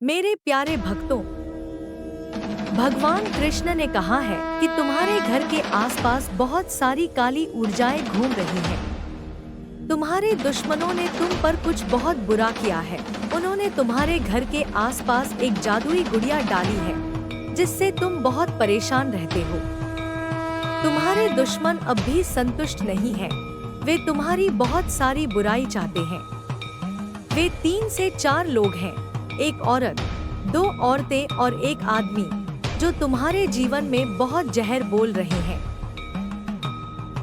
मेरे प्यारे भक्तों, भगवान कृष्ण ने कहा है कि तुम्हारे घर के आसपास बहुत सारी काली ऊर्जाएं घूम रही हैं। तुम्हारे दुश्मनों ने तुम पर कुछ बहुत बुरा किया है। उन्होंने तुम्हारे घर के आसपास एक जादुई गुड़िया डाली है, जिससे तुम बहुत परेशान रहते हो। तुम्हारे दुश्मन अब भी संतुष्ट नहीं हैं। वे तुम्हारी बहुत सारी बुराई चाहते हैं। वे 3 से 4 लोग हैं, एक औरत, 2 औरतें और एक आदमी, जो तुम्हारे जीवन में बहुत जहर बोल रहे हैं।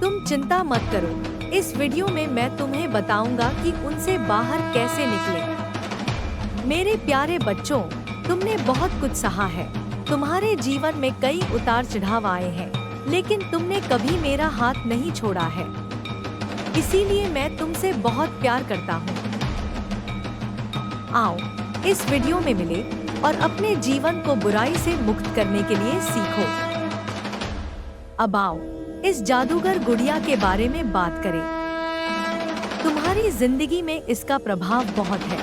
तुम चिंता मत करो, इस वीडियो में मैं तुम्हें बताऊंगा कि उनसे बाहर कैसे निकलें। मेरे प्यारे बच्चों, तुमने बहुत कुछ सहा है। तुम्हारे जीवन में कई उतार चढ़ाव आए हैं, लेकिन तुमने कभी मेरा हाथ नहीं छोड़ा है। इसीलिए मैं तुमसे बहुत प्यार करता हूँ। आओ इस वीडियो में मिले और अपने जीवन को बुराई से मुक्त करने के लिए सीखो। अब आओ इस जादूगर गुड़िया के बारे में बात करें। तुम्हारी जिंदगी में इसका प्रभाव बहुत है।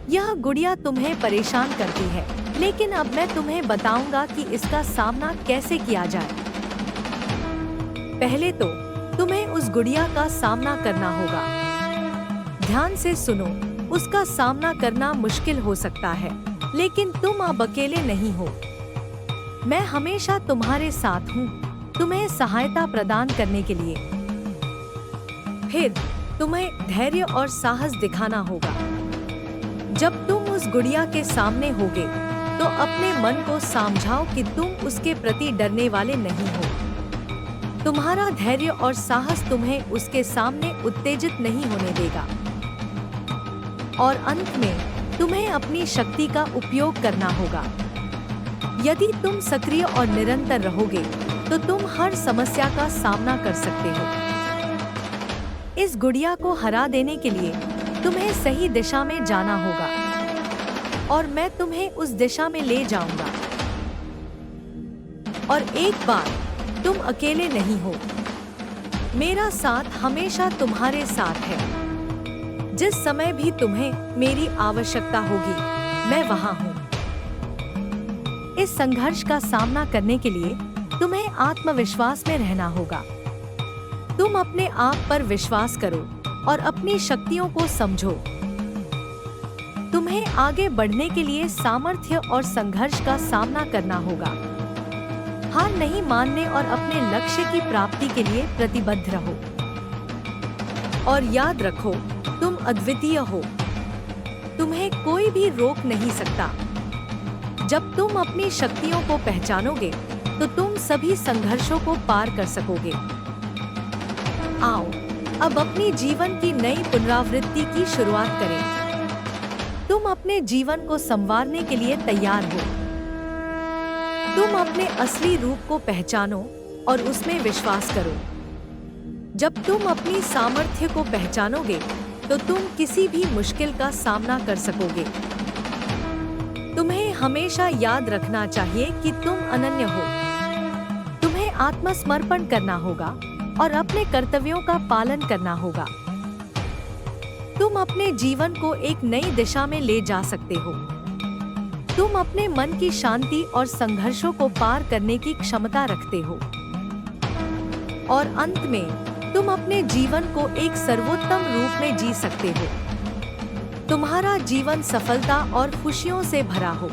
यह गुड़िया तुम्हें परेशान करती है, लेकिन अब मैं तुम्हें बताऊंगा कि इसका सामना कैसे किया जाए। पहले तो तुम्हें उस गुड़िया का सामना करना होगा। ध्यान से सुनो, उसका सामना करना मुश्किल हो सकता है, लेकिन तुम अब अकेले नहीं हो। मैं हमेशा तुम्हारे साथ हूँ, तुम्हें सहायता प्रदान करने के लिए। फिर तुम्हें धैर्य और साहस दिखाना होगा। जब तुम उस गुड़िया के सामने होगे, तो अपने मन को समझाओ कि तुम उसके प्रति डरने वाले नहीं हो। तुम्हारा धैर्य और साहस तुम्हें उसके सामने उत्तेजित नहीं होने देगा। और अंत में तुम्हें अपनी शक्ति का उपयोग करना होगा। यदि तुम सक्रिय और निरंतर रहोगे, तो तुम हर समस्या का सामना कर सकते हो। इस गुड़िया को हरा देने के लिए तुम्हें सही दिशा में जाना होगा, और मैं तुम्हें उस दिशा में ले जाऊंगा। और एक बात, तुम अकेले नहीं हो। मेरा साथ हमेशा तुम्हारे साथ है। जिस समय भी तुम्हें मेरी आवश्यकता होगी, मैं वहां हूं। इस संघर्ष का सामना करने के लिए तुम्हें आत्मविश्वास में रहना होगा। तुम अपने आप पर विश्वास करो और अपनी शक्तियों को समझो। तुम्हें आगे बढ़ने के लिए सामर्थ्य और संघर्ष का सामना करना होगा। हार नहीं मानने और अपने लक्ष्य की प्राप्ति के लिए प्रतिबद्ध रहो। और याद रखो, तुम अद्वितीय हो। तुम्हें कोई भी रोक नहीं सकता। जब तुम अपनी शक्तियों को पहचानोगे, तो तुम सभी संघर्षों को पार कर सकोगे। आओ अब अपनी जीवन की नई पुनरावृत्ति की शुरुआत करें। तुम अपने जीवन को संवारने के लिए तैयार हो। तुम अपने असली रूप को पहचानो और उसमें विश्वास करो। जब तुम अपनी सामर्थ्य को पहचानोगे, तो तुम किसी भी मुश्किल का सामना कर सकोगे। तुम्हें हमेशा याद रखना चाहिए कि तुम अनन्य हो। तुम्हें आत्मसमर्पण करना होगा और अपने कर्तव्यों का पालन करना होगा। तुम अपने जीवन को एक नई दिशा में ले जा सकते हो। तुम अपने मन की शांति और संघर्षों को पार करने की क्षमता रखते हो। और अंत में तुम अपने जीवन को एक सर्वोत्तम रूप में जी सकते हो। तुम्हारा जीवन सफलता और खुशियों से भरा हो।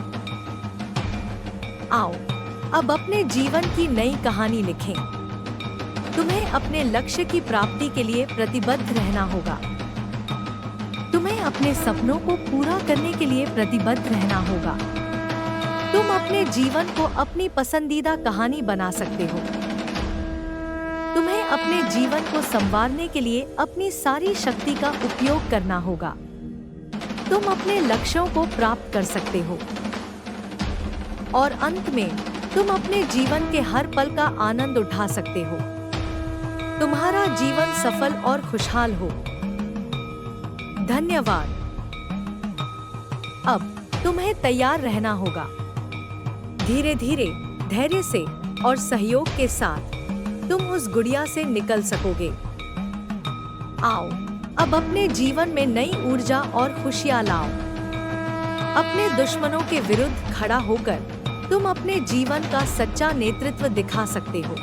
आओ अब अपने जीवन की नई कहानी लिखें। तुम्हें अपने लक्ष्य की प्राप्ति के लिए प्रतिबद्ध रहना होगा। तुम्हें अपने सपनों को पूरा करने के लिए प्रतिबद्ध रहना होगा। तुम अपने जीवन को अपनी पसंदीदा कहानी बना सकते हो। तुम्हें अपने जीवन को संवारने के लिए अपनी सारी शक्ति का उपयोग करना होगा। तुम अपने लक्ष्यों को प्राप्त कर सकते हो। और अंत में तुम अपने जीवन के हर पल का आनंद उठा सकते हो। तुम्हारा जीवन सफल और खुशहाल हो। धन्यवाद। अब तुम्हें तैयार रहना होगा। धीरे धीरे, धैर्य से और सहयोग के साथ तुम उस गुड़िया से निकल सकोगे। आओ अब अपने जीवन में नई ऊर्जा और खुशियां लाओ। अपने दुश्मनों के विरुद्ध खड़ा होकर तुम अपने जीवन का सच्चा नेतृत्व दिखा सकते हो।